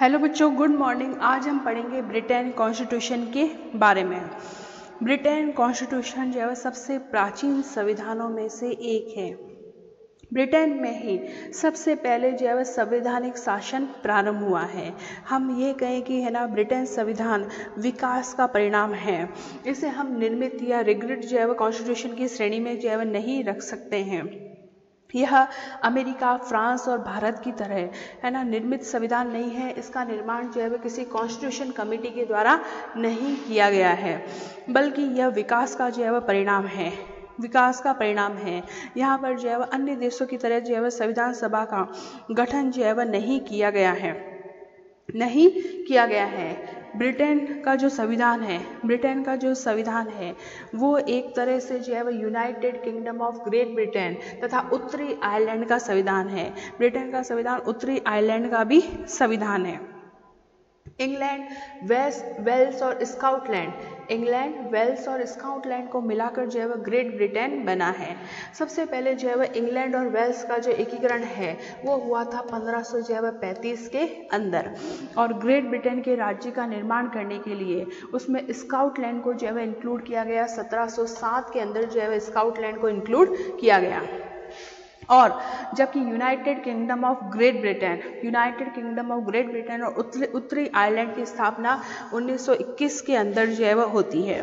Hello बच्चों, good morning. आज हम पढ़ेंगे ब्रिटेन कॉन्स्टिट्यूशन के बारे में। ब्रिटेन कॉन्स्टिट्यूशन जो है सबसे प्राचीन संविधानों में से एक है। ब्रिटेन में ही सबसे पहले जो है संवैधानिक शासन प्रारंभ हुआ है। हम ये कहें कि है ना, ब्रिटेन संविधान विकास का परिणाम है। इसे हम निर्मित या रिग्रेड जो है कॉन्स्टिट्यूशन की श्रेणी में जो है नहीं रख सकते हैं। यह अमेरिका, फ्रांस और भारत की तरह है ना निर्मित संविधान नहीं है। इसका निर्माण जो है किसी कॉन्स्टिट्यूशन कमेटी के द्वारा नहीं किया गया है, बल्कि यह विकास का जो है परिणाम है। विकास का परिणाम है। यहाँ पर जो है अन्य देशों की तरह जो है संविधान सभा का गठन जो है नहीं किया गया है। ब्रिटेन का जो संविधान है वो एक तरह से जो है United kingdom of great Britain तथा उत्तरी आयरलैंड का संविधान है। ब्रिटेन का संविधान उत्तरी आयरलैंड का भी संविधान है। इंग्लैंड, वेल्स और स्कॉटलैंड को मिलाकर जो है ग्रेट ब्रिटेन बना है। सबसे पहले जो है इंग्लैंड और वेल्स का जो एकीकरण है वो हुआ था 1535 के अंदर, और ग्रेट ब्रिटेन के राज्य का निर्माण करने के लिए उसमें स्कॉटलैंड को जो है इंक्लूड किया गया। 1707 के अंदर जो है स्कॉटलैंड को इंक्लूड किया गया। और जबकि United kingdom of great Britain और उत्तरी आयरलैंड की स्थापना 1921 के अंदर जो है होती है।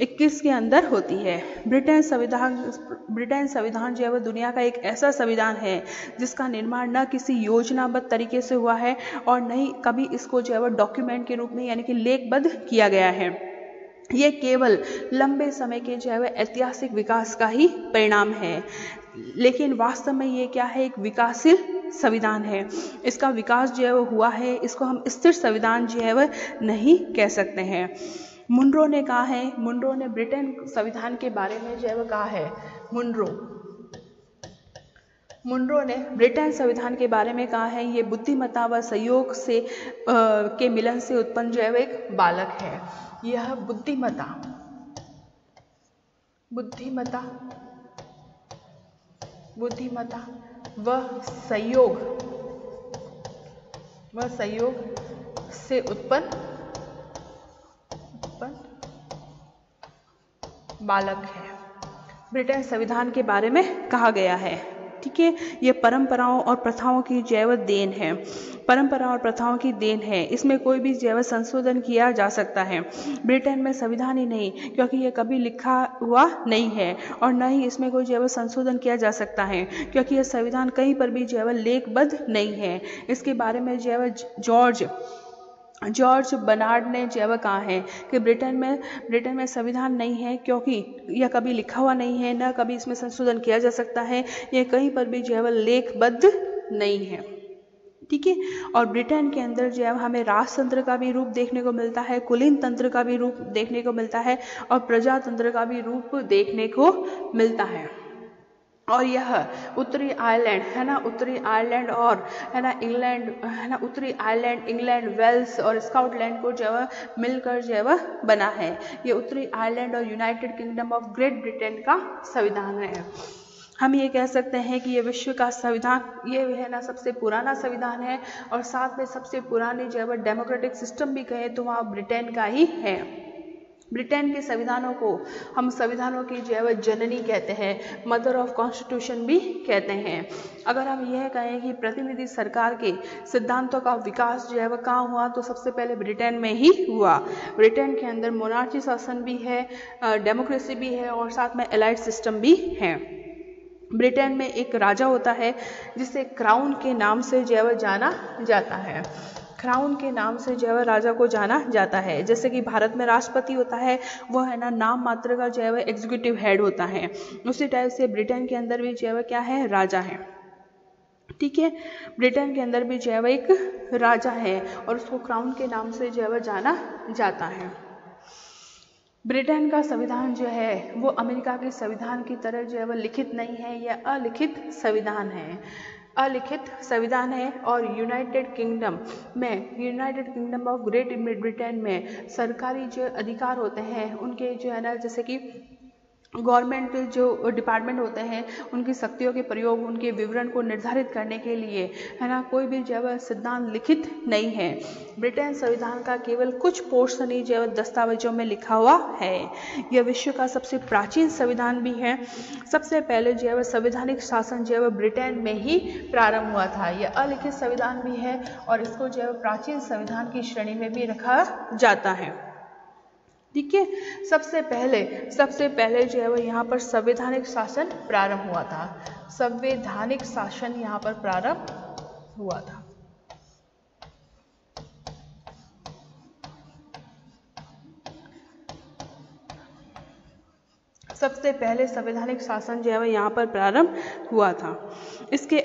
21 के अंदर होती है। ब्रिटेन संविधान जो है दुनिया का एक ऐसा संविधान है जिसका निर्माण न किसी योजनाबद्ध तरीके से हुआ है और न ही कभी इसको जो है डॉक्यूमेंट के रूप में यानी कि लेखबद्ध किया गया है। ये केवल लंबे समय के जो है ऐतिहासिक विकास का ही परिणाम है। लेकिन वास्तव में ये क्या है? एक विकासशील संविधान है। इसका विकास जो है वो हुआ है। इसको हम स्थिर संविधान जो है वह नहीं कह सकते हैं। मुनरो ने ब्रिटेन संविधान के बारे में जो है वह कहा है। मुनरो ने ब्रिटेन संविधान के बारे में कहा है, ये बुद्धिमत्ता व सहयोग से के मिलन से उत्पन्न जो है एक बालक है। यह बुद्धिमत्ता व सहयोग से उत्पन्न बालक है। ब्रिटेन संविधान के बारे में कहा गया है। ठीक है, ये परंपराओं और प्रथाओं की जैव देन है। इसमें कोई भी जैव संशोधन किया जा सकता है। ब्रिटेन में संविधान ही नहीं, क्योंकि ये कभी लिखा हुआ नहीं है, और न ही इसमें कोई जैव संशोधन किया जा सकता है, क्योंकि यह संविधान कहीं पर भी जैव लेखबद्ध नहीं है। इसके बारे में जैव जॉर्ज बर्नार्ड ने जो है कहा है कि ब्रिटेन में संविधान नहीं है, क्योंकि यह कभी लिखा हुआ नहीं है, न कभी इसमें संशोधन किया जा सकता है। यह कहीं पर भी जो है लेखबद्ध नहीं है। ठीक है, और ब्रिटेन के अंदर जो है हमें राजतंत्र का भी रूप देखने को मिलता है, कुलीन तंत्र का भी रूप देखने को मिलता है, और प्रजातंत्र का भी रूप देखने को मिलता है। और यह उत्तरी आयरलैंड और इंग्लैंड, वेल्स और स्कॉटलैंड को जो है मिलकर जो है बना है। ये उत्तरी आयरलैंड और United kingdom of great Britain का संविधान है। हम ये कह सकते हैं कि ये विश्व का संविधान, ये है ना सबसे पुराना संविधान है, और साथ में सबसे पुरानी जो है डेमोक्रेटिक सिस्टम भी कहे तो वहाँ ब्रिटेन का ही है। ब्रिटेन के संविधानों को हम संविधानों की जो है जननी कहते हैं, मदर ऑफ कॉन्स्टिट्यूशन भी कहते हैं। अगर हम यह कहें कि प्रतिनिधि सरकार के सिद्धांतों का विकास जो है वह कहाँ हुआ, तो सबसे पहले ब्रिटेन में ही हुआ। ब्रिटेन के अंदर मोनार्ची शासन भी है, डेमोक्रेसी भी है, और साथ में एलाइड सिस्टम भी है। ब्रिटेन में एक राजा होता है जिसे क्राउन के नाम से जो है जाना जाता है। क्राउन के नाम से जो है राजा को जाना जाता है। जैसे कि भारत में राष्ट्रपति होता है, वो है ना नाम मात्र का जो है एग्जीक्यूटिव हेड होता है। उसी टाइप से ब्रिटेन के अंदर भी जो है क्या है, राजा है। ठीक है, ब्रिटेन के अंदर भी जो है एक राजा है, और उसको क्राउन के नाम से जो है जाना जाता है। ब्रिटेन का संविधान जो है वो अमेरिका के संविधान की तरह जो है लिखित नहीं है, यह अलिखित संविधान है। और United kingdom of great Britain में सरकारी जो अधिकार होते हैं उनके जो है ना, जैसे कि गवर्नमेंट जो डिपार्टमेंट होते हैं उनकी शक्तियों के प्रयोग, उनके विवरण को निर्धारित करने के लिए, है ना, कोई भी जो है सिद्धांत लिखित नहीं है। ब्रिटेन संविधान का केवल कुछ पोर्शन ही जो है दस्तावेजों में लिखा हुआ है। यह विश्व का सबसे प्राचीन संविधान भी है। सबसे पहले जो है संवैधानिक शासन जो है ब्रिटेन में ही प्रारंभ हुआ था। यह अलिखित संविधान भी है और इसको जो है प्राचीन संविधान की श्रेणी में भी रखा जाता है। ठीक है, सबसे पहले जो है वो यहाँ पर संवैधानिक शासन प्रारंभ हुआ था। संवैधानिक शासन यहाँ पर प्रारंभ हुआ था। सबसे पहले संवैधानिक शासन जो है वह यहाँ पर प्रारंभ हुआ था। इसके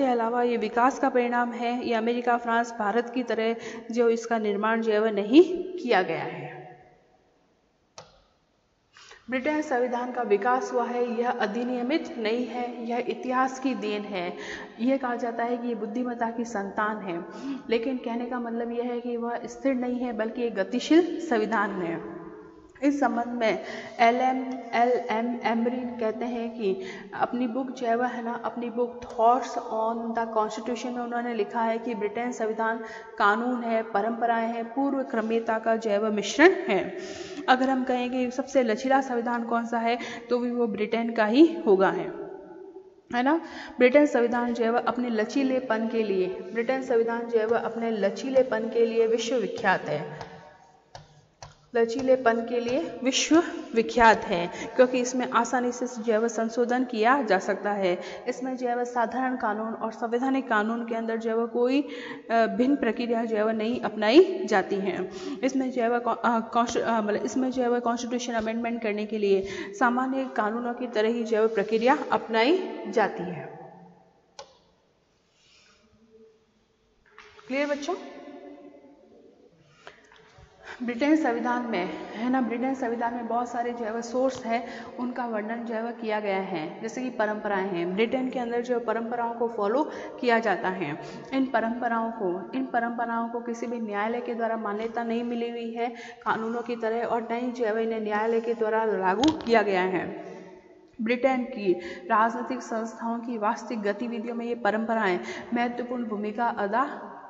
अलावा ये विकास का परिणाम है। ये अमेरिका, फ्रांस, भारत की तरह जो इसका निर्माण जो है वह नहीं किया गया है। ब्रिटेन संविधान का विकास हुआ है, यह अधिनियमित नहीं है, यह इतिहास की देन है। यह कहा जाता है कि ये बुद्धिमत्ता की संतान है, लेकिन कहने का मतलब यह है कि वह स्थिर नहीं है बल्कि एक गतिशील संविधान है। इस संबंध में LM एमरिन कहते हैं कि अपनी बुक जो है वह है ना, अपनी book thoughts on the constitution में उन्होंने लिखा है कि ब्रिटेन संविधान कानून है, परंपराएं हैं, पूर्व क्रमीयता का जो है वह मिश्रण है। अगर हम कहेंगे सबसे लचीला संविधान कौन सा है तो भी वो ब्रिटेन का ही होगा, है ना। ब्रिटेन संविधान जो है वह अपने लचीलेपन के लिए विश्वविख्यात है। लचीलेपन के लिए विश्वविख्यात है क्योंकि इसमें आसानी से जो है संशोधन किया जा सकता है। इसमें जो है साधारण कानून और संवैधानिक कानून के अंदर जो है कोई भिन्न प्रक्रिया जो है नहीं अपनाई जाती हैं। इसमें जो है कॉन्स्टिट्यूशन अमेंडमेंट करने के लिए सामान्य कानूनों की तरह ही जो है प्रक्रिया अपनाई जाती है। क्लियर बच्चों? ब्रिटेन संविधान में है ना, ब्रिटेन संविधान में बहुत सारे जो है सोर्स है, उनका वर्णन जो है किया गया है। जैसे कि परंपराएं हैं, ब्रिटेन के अंदर जो परंपराओं को फॉलो किया जाता है। इन परंपराओं को किसी भी न्यायालय के द्वारा मान्यता नहीं मिली हुई है कानूनों की तरह, और न ही जो है इन्हें न्यायालय के द्वारा लागू किया गया है। ब्रिटेन की राजनीतिक संस्थाओं की वास्तविक गतिविधियों में ये परंपराएं महत्वपूर्ण भूमिका अदा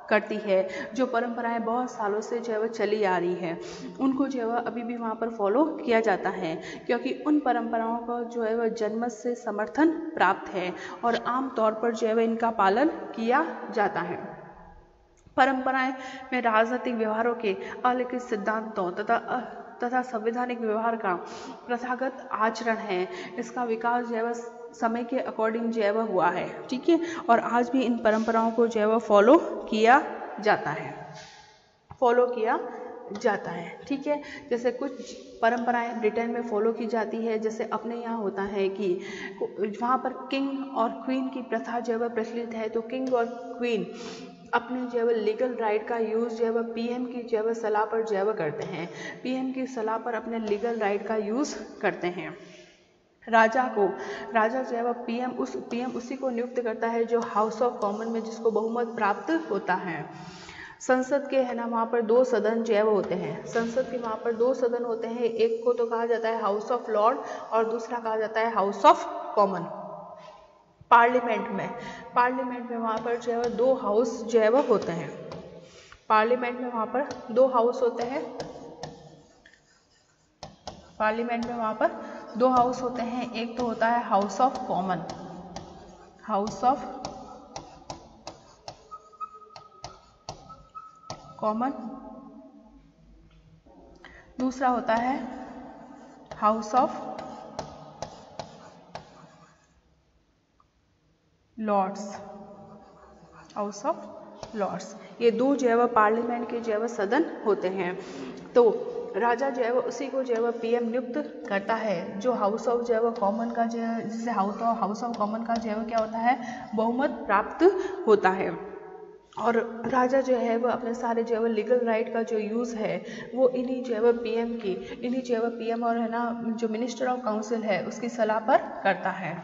करती है। जो परंपराएं बहुत सालों से जो है वह चली आ रही है, उनको जो है वह अभी भी वहाँ पर फॉलो किया जाता है, क्योंकि उन परंपराओं को जो है वह जन्मत से समर्थन प्राप्त है और आम तौर पर जो है वह इनका पालन किया जाता है। परंपराएं में राजनीतिक व्यवहारों के अलिखित सिद्धांतों तथा संवैधानिक व्यवहार का प्रथागत आचरण है। इसका विकास जो है वह समय के अकॉर्डिंग जो है वह हुआ है। ठीक है, और आज भी इन परंपराओं को जो है वह फॉलो किया जाता है। ठीक है, जैसे कुछ परंपराएं ब्रिटेन में फॉलो की जाती है। जैसे अपने यहाँ होता है कि वहाँ पर किंग और क्वीन की प्रथा जो है वह प्रचलित है, तो किंग और क्वीन अपने जो है लीगल राइट का यूज़ जो है वह पीएम की जो है सलाह पर जो है करते हैं। पीएम की सलाह पर अपने लीगल राइट का यूज़ करते हैं। राजा जो है वह पीएम उसी को नियुक्त करता है जो हाउस ऑफ कॉमन में जिसको बहुमत प्राप्त होता है। संसद के है ना वहाँ पर 2 सदन जो है वो होते हैं। संसद के वहाँ पर 2 सदन होते हैं, एक को तो कहा जाता है हाउस ऑफ लॉर्ड और दूसरा कहा जाता है हाउस ऑफ कॉमन। पार्लियामेंट में वहाँ पर जो है 2 हाउस जो है वो होते हैं। पार्लियामेंट में वहाँ पर 2 हाउस होते हैं। पार्लियामेंट में वहाँ पर 2 हाउस होते हैं, एक तो होता है हाउस ऑफ कॉमन, दूसरा होता है हाउस ऑफ लॉर्ड्स। ये 2 जो है वह पार्लियामेंट के जो है वह सदन होते हैं। तो राजा जो है वह उसी को जो है वह पीएम नियुक्त करता है जो हाउस ऑफ जो है वह कॉमन का जो है, जिससे हाउस ऑफ कॉमन का जो है वह क्या होता है, बहुमत प्राप्त होता है। और राजा जो है वह अपने सारे जो है वह लीगल राइट का जो यूज़ है वो इन्हीं जो है वह पीएम और है ना जो मिनिस्टर ऑफ काउंसिल है उसकी सलाह पर करता है।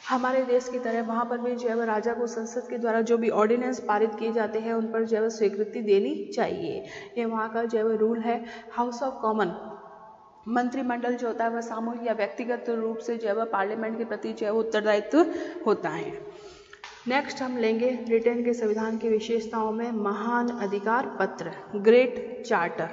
हमारे देश की तरह वहाँ पर भी जो है राजा को संसद के द्वारा जो भी ऑर्डिनेंस पारित किए जाते हैं उन पर जो है स्वीकृति देनी चाहिए। ये वहाँ का जो है रूल है। हाउस ऑफ कॉमन मंत्रिमंडल जो होता है वह सामूहिक या व्यक्तिगत रूप से जो है वह पार्लियामेंट के प्रति जो है वो उत्तरदायित्व होता है। नेक्स्ट हम लेंगे ब्रिटेन के संविधान की विशेषताओं में महान अधिकार पत्र, ग्रेट चार्टर।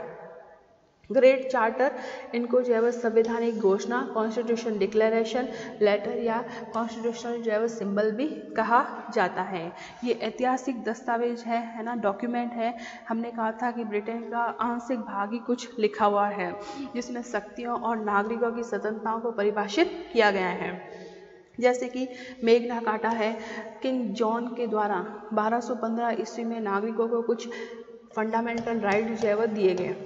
ग्रेट चार्टर इनको जो है वह संवैधानिक घोषणा, कॉन्स्टिट्यूशन डिक्लेरेशन लेटर या कॉन्स्टिट्यूशनल जो है वह सिंबल भी कहा जाता है। ये ऐतिहासिक दस्तावेज है ना, डॉक्यूमेंट है। हमने कहा था कि ब्रिटेन का आंशिक भाग ही कुछ लिखा हुआ है जिसमें शक्तियों और नागरिकों की स्वतंत्रताओं को परिभाषित किया गया है। जैसे कि मेग्ना कार्टा है, किंग जॉन के द्वारा 1215 ईस्वी में नागरिकों को कुछ फंडामेंटल राइट जो है वह दिए गए,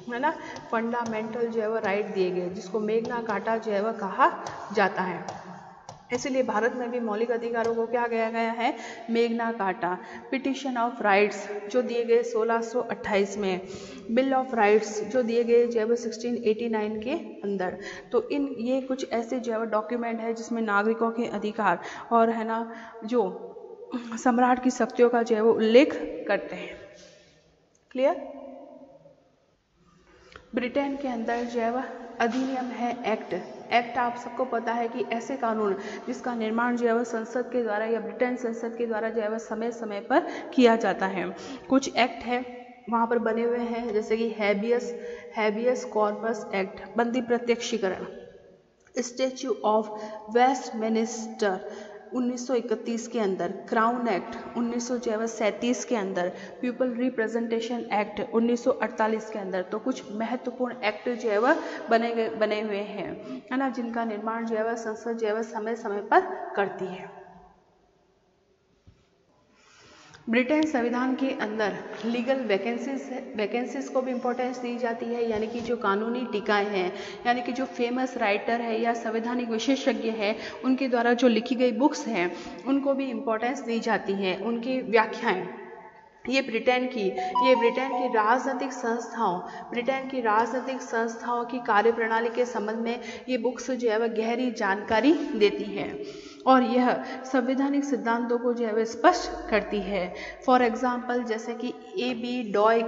है ना, फंडामेंटल जो है वह राइट दिए गए, जिसको मेग्ना कार्टा जो है वह कहा जाता है। इसलिए भारत में भी मौलिक अधिकारों को क्या किया गया है, मेग्ना कार्टा। पिटिशन ऑफ राइट्स जो दिए गए 1628 में, बिल ऑफ राइट्स जो दिए गए जो है 1689 के अंदर। तो ये कुछ ऐसे जो है डॉक्यूमेंट है जिसमें नागरिकों के अधिकार और है ना जो सम्राट की शक्तियों का जो है वो उल्लेख करते हैं। क्लियर। ब्रिटेन के अंदर जो है वह अधिनियम है एक्ट। एक्ट आप सबको पता है कि ऐसे कानून जिसका निर्माण जो है वह संसद के द्वारा या ब्रिटेन संसद के द्वारा जो है वह समय समय पर किया जाता है। कुछ एक्ट है वहाँ पर बने हुए हैं, जैसे कि हैबियस कॉर्पस एक्ट, बंदी प्रत्यक्षीकरण, स्टैच्यू ऑफ वेस्टमिनिस्टर 1931 के अंदर, क्राउन एक्ट 1937 के अंदर, पीपल रिप्रेजेंटेशन एक्ट 1948 के अंदर। तो कुछ महत्वपूर्ण एक्ट जो है वह बने हुए हैं, है ना, जिनका निर्माण जो है वह संसद जो है वह समय समय पर करती है। ब्रिटेन संविधान के अंदर लीगल वैकेंसीज को भी इम्पोर्टेंस दी जाती है, यानी कि जो कानूनी टीकाएं हैं, यानी कि जो फेमस राइटर है या संवैधानिक विशेषज्ञ है उनके द्वारा जो लिखी गई बुक्स हैं उनको भी इम्पोर्टेंस दी जाती है, उनकी व्याख्याएं। ये ब्रिटेन की राजनीतिक संस्थाओं की कार्यप्रणाली के संबंध में ये बुक्स जो है वह गहरी जानकारी देती है और यह संवैधानिक सिद्धांतों को जो है वह स्पष्ट करती है। फॉर एग्जाम्पल जैसे कि ए बी डॉय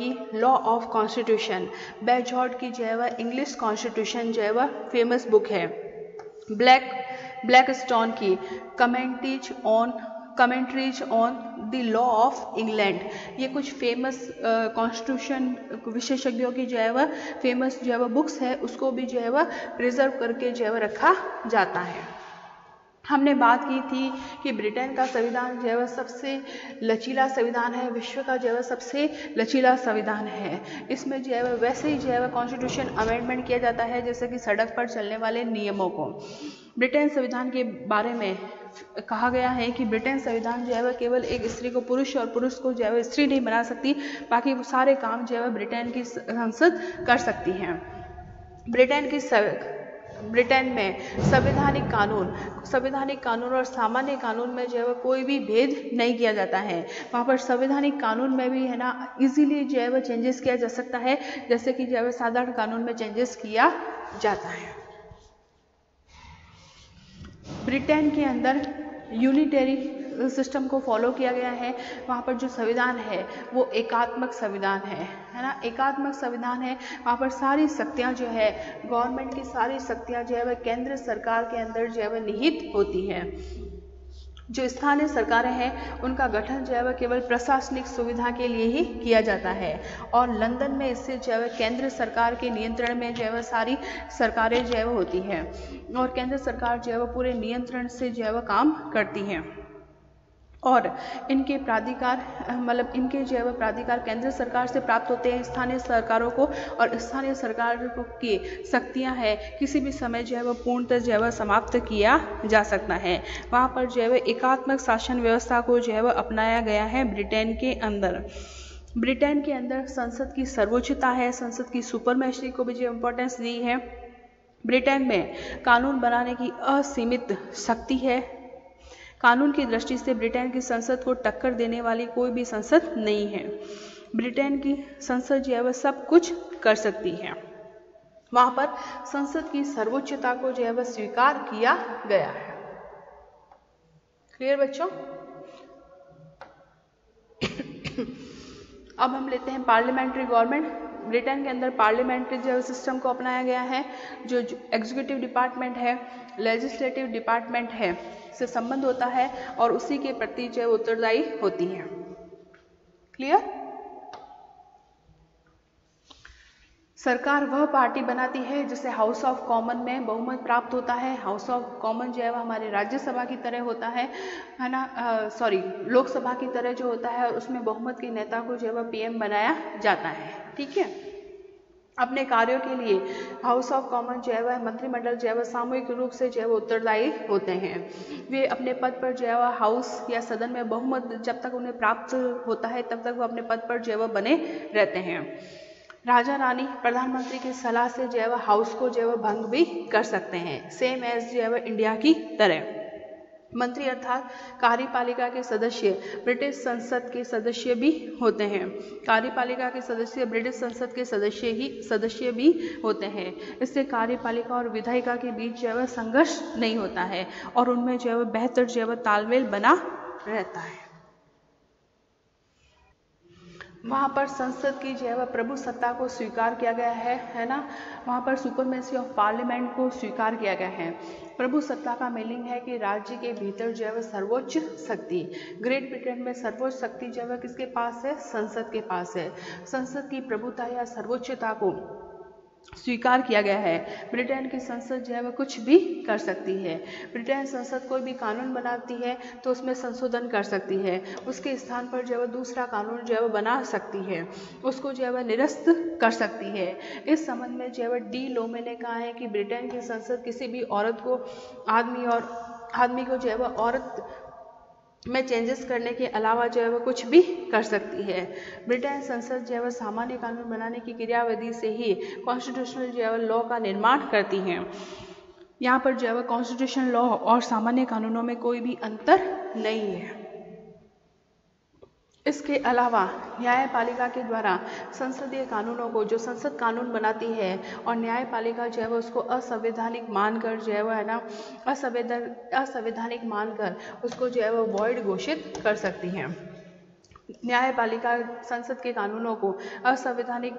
की लॉ ऑफ कॉन्स्टिट्यूशन, बैजॉर्ड की जो है वह इंग्लिश कॉन्स्टिट्यूशन जो है वह फेमस बुक है, ब्लैक स्टोन की commentaries on the law of England, ये कुछ फेमस कॉन्स्टिट्यूशन विशेषज्ञों की जो है वह फेमस जो है वह बुक्स है, उसको भी जो है वह प्रिजर्व करके जो है वह रखा जाता है। हमने बात की थी कि ब्रिटेन का संविधान जो है वह सबसे लचीला संविधान है, विश्व का जो है वह सबसे लचीला संविधान है। इसमें जो है वह वैसे ही जो है वह कॉन्स्टिट्यूशन अमेंडमेंट किया जाता है जैसे कि सड़क पर चलने वाले नियमों को। ब्रिटेन संविधान के बारे में कहा गया है कि ब्रिटेन संविधान जो है वह केवल एक स्त्री को पुरुष और पुरुष को जो है वह स्त्री नहीं बना सकती, बाकी वो सारे काम जो है वह ब्रिटेन की संसद कर सकती हैं। ब्रिटेन में संवैधानिक कानून और सामान्य कानून में जो है वह कोई भी भेद नहीं किया जाता है। वहाँ पर संवैधानिक कानून में भी है ना इजीली जो है वह चेंजेस किया जा सकता है, जैसे कि जो है साधारण कानून में चेंजेस किया जाता है। ब्रिटेन के अंदर यूनिटरी सिस्टम को फॉलो किया गया है। वहाँ पर जो संविधान है वो एकात्मक संविधान है ना, एकात्मक संविधान है। वहाँ पर सारी शक्तियाँ जो है गवर्नमेंट की सारी शक्तियाँ जो है वह केंद्र सरकार के अंदर जो है वह निहित होती है। जो स्थानीय सरकारें हैं उनका गठन जो है वह केवल प्रशासनिक सुविधा के लिए ही किया जाता है और लंदन में इससे जो है वह केंद्र सरकार के नियंत्रण में जो है वह सारी सरकारें जो है वह होती हैं और केंद्र सरकार जो है वह पूरे नियंत्रण से जो है वह काम करती हैं और इनके प्राधिकार इनके जो है वह प्राधिकार केंद्र सरकार से प्राप्त होते हैं स्थानीय सरकारों को, और स्थानीय सरकार की शक्तियां है किसी भी समय जो है वह पूर्णतः जो है वह समाप्त किया जा सकता है। वहाँ पर जो है वह एकात्मक शासन व्यवस्था को जो है वह अपनाया गया है ब्रिटेन के अंदर। ब्रिटेन के अंदर संसद की सर्वोच्चता है, संसद की सुपरमैस्ट्री को भी जो इम्पोर्टेंस दी है। ब्रिटेन में कानून बनाने की असीमित शक्ति है। कानून की दृष्टि से ब्रिटेन की संसद को टक्कर देने वाली कोई भी संसद नहीं है। ब्रिटेन की संसद जो है वह सब कुछ कर सकती है। वहां पर संसद की सर्वोच्चता को जो है वह स्वीकार किया गया है। क्लियर बच्चों? अब हम लेते हैं पार्लियामेंट्री गवर्नमेंट। ब्रिटेन के अंदर पार्लियामेंट्री जो सिस्टम को अपनाया गया है। जो एग्जीक्यूटिव डिपार्टमेंट है, लेजिस्लेटिव डिपार्टमेंट है से संबंध होता है और उसी के प्रति जो उत्तरदायी होती है। क्लियर? सरकार वह पार्टी बनाती है जिसे हाउस ऑफ कॉमन में बहुमत प्राप्त होता है। हाउस ऑफ कॉमन जो है वह हमारे राज्यसभा की तरह होता है ना, लोकसभा की तरह जो होता है, और उसमें बहुमत के नेता को जो है वह पीएम बनाया जाता है। ठीक है। अपने कार्यों के लिए हाउस ऑफ कॉमन जो है वह मंत्रिमंडल जो है वह सामूहिक रूप से जो है वो उत्तरदायी होते हैं। वे अपने पद पर जो है वह हाउस या सदन में बहुमत जब तक उन्हें प्राप्त होता है तब तक वो अपने पद पर जो है वह बने रहते हैं। राजा रानी प्रधानमंत्री की सलाह से जो है वह हाउस को जो है वह भंग भी कर सकते हैं, सेम एज जो है वह इंडिया की तरह। मंत्री अर्थात कार्यपालिका के सदस्य ब्रिटिश संसद के सदस्य भी होते हैं। कार्यपालिका के सदस्य ब्रिटिश संसद के सदस्य भी होते हैं। इससे कार्यपालिका और विधायिका के बीच जो है वह संघर्ष नहीं होता है और उनमें जो है वह बेहतर जो है वह तालमेल बना रहता है। वहाँ पर संसद की जो है वह प्रभु सत्ता को स्वीकार किया गया है ना। वहाँ पर सुपरमेसी ऑफ पार्लियामेंट को स्वीकार किया गया है। प्रभु सत्ता का मीनिंग है कि राज्य के भीतर जो है वह सर्वोच्च शक्ति, ग्रेट ब्रिटेन में सर्वोच्च शक्ति जो है वह किसके पास है? संसद के पास है। संसद की प्रभुता या सर्वोच्चता को स्वीकार किया गया है। ब्रिटेन की संसद जो है वह कुछ भी कर सकती है। ब्रिटेन संसद कोई भी कानून बनाती है तो उसमें संशोधन कर सकती है, उसके स्थान पर जो है वह दूसरा कानून जो है वह बना सकती है, उसको जो है वह निरस्त कर सकती है। इस संबंध में जो है वह डी लोमे ने कहा है कि ब्रिटेन की संसद किसी भी औरत को आदमी को जो है वह औरत में चेंजेस करने के अलावा जो है वह कुछ भी कर सकती है। ब्रिटेन संसद जो है वह सामान्य कानून बनाने की क्रियाविधि से ही कॉन्स्टिट्यूशनल जो है वह लॉ का निर्माण करती है। यहाँ पर जो है वह कॉन्स्टिट्यूशनल लॉ और सामान्य कानूनों में कोई भी अंतर नहीं है। इसके अलावा न्यायपालिका के द्वारा संसदीय कानूनों को, जो संसद कानून बनाती है और न्यायपालिका जो है वह उसको असंवैधानिक मानकर जो है वह है ना असंवैधानिक मानकर उसको जो है वह वॉइड घोषित कर सकती है। न्यायपालिका संसद के कानूनों को असंवैधानिक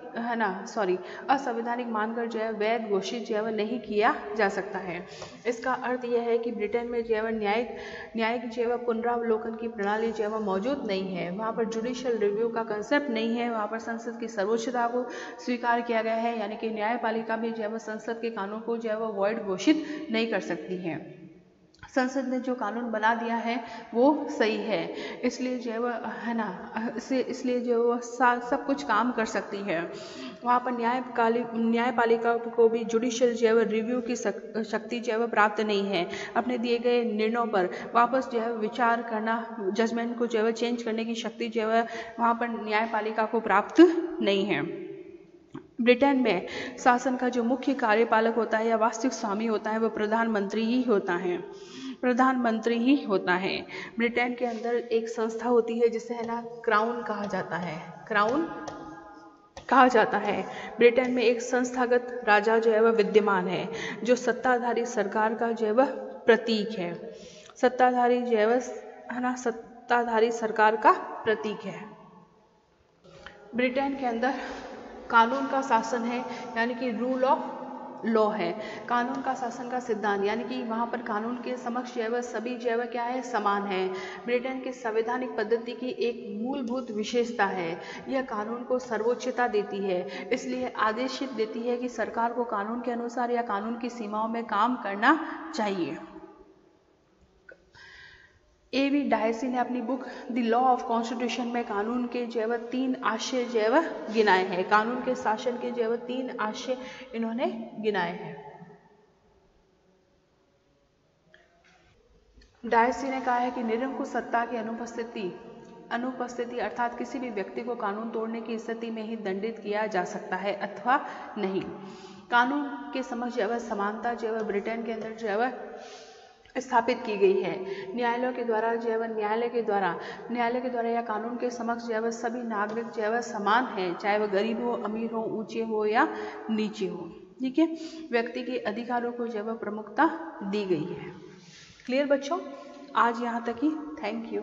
मानकर जो है वैध घोषित जो है वह नहीं किया जा सकता है। इसका अर्थ यह है कि ब्रिटेन में जो है वह न्यायिक जो है वह पुनरावलोकन की प्रणाली जो है वह मौजूद नहीं है। वहाँ पर जुडिशियल रिव्यू का कंसेप्ट नहीं है। वहाँ पर संसद की सर्वोच्चता को स्वीकार किया गया है, यानी कि न्यायपालिका भी जो है वह संसद के कानून को जो है वह वॉइड घोषित नहीं कर सकती है। संसद ने जो कानून बना दिया है वो सही है, इसलिए जो है वह है ना इसलिए जो वह सब कुछ काम कर सकती है। वहाँ पर न्यायपालिका को भी जुडिशियल जो है वह रिव्यू की शक्ति जो है वह प्राप्त नहीं है। अपने दिए गए निर्णयों पर वापस जो है विचार करना, जजमेंट को जो है वह चेंज करने की शक्ति जो है वहाँ पर न्यायपालिका को प्राप्त नहीं है। ब्रिटेन में शासन का जो मुख्य कार्यपालक होता है या वास्तविक स्वामी होता है वह प्रधानमंत्री ही होता है। ब्रिटेन के अंदर एक संस्था होती है जिसे है ना क्राउन कहा जाता है। ब्रिटेन में एक संस्थागत राजा जो है वह विद्यमान है, जो सत्ताधारी सरकार का जो है वह प्रतीक है। सत्ताधारी जो है वह है ना सत्ताधारी सरकार का प्रतीक है। ब्रिटेन के अंदर कानून का शासन है, यानी कि रूल ऑफ लॉ है। कानून का शासन का सिद्धांत, यानी कि वहाँ पर कानून के समक्ष जो है वह सभी जो है वह क्या है? समान है। ब्रिटेन की संवैधानिक पद्धति की एक मूलभूत विशेषता है, यह कानून को सर्वोच्चता देती है, इसलिए आदेशित देती है कि सरकार को कानून के अनुसार या कानून की सीमाओं में काम करना चाहिए। A.V. डायसी ने अपनी book the law of constitution में कानून के जो है वह 3 आशय जो है वह गिनाए हैं। कानून के शासन के जो है वह 3 आशय इन्होंने गिनाए हैं। डायसी ने कहा है कि निरंकुश सत्ता की अनुपस्थिति अर्थात किसी भी व्यक्ति को कानून तोड़ने की स्थिति में ही दंडित किया जा सकता है अथवा नहीं। कानून के समक्ष जो है वह समानता जो है वह ब्रिटेन के अंदर जो है वह स्थापित की गई है। न्यायालय के द्वारा या कानून के समक्ष जो है वह सभी नागरिक जो है वह समान है, चाहे वह गरीब हो, अमीर हो, ऊंचे हो या नीचे हो। ठीक है, व्यक्ति के अधिकारों को जो है वह प्रमुखता दी गई है। क्लियर बच्चों? आज यहाँ तक ही। Thank you.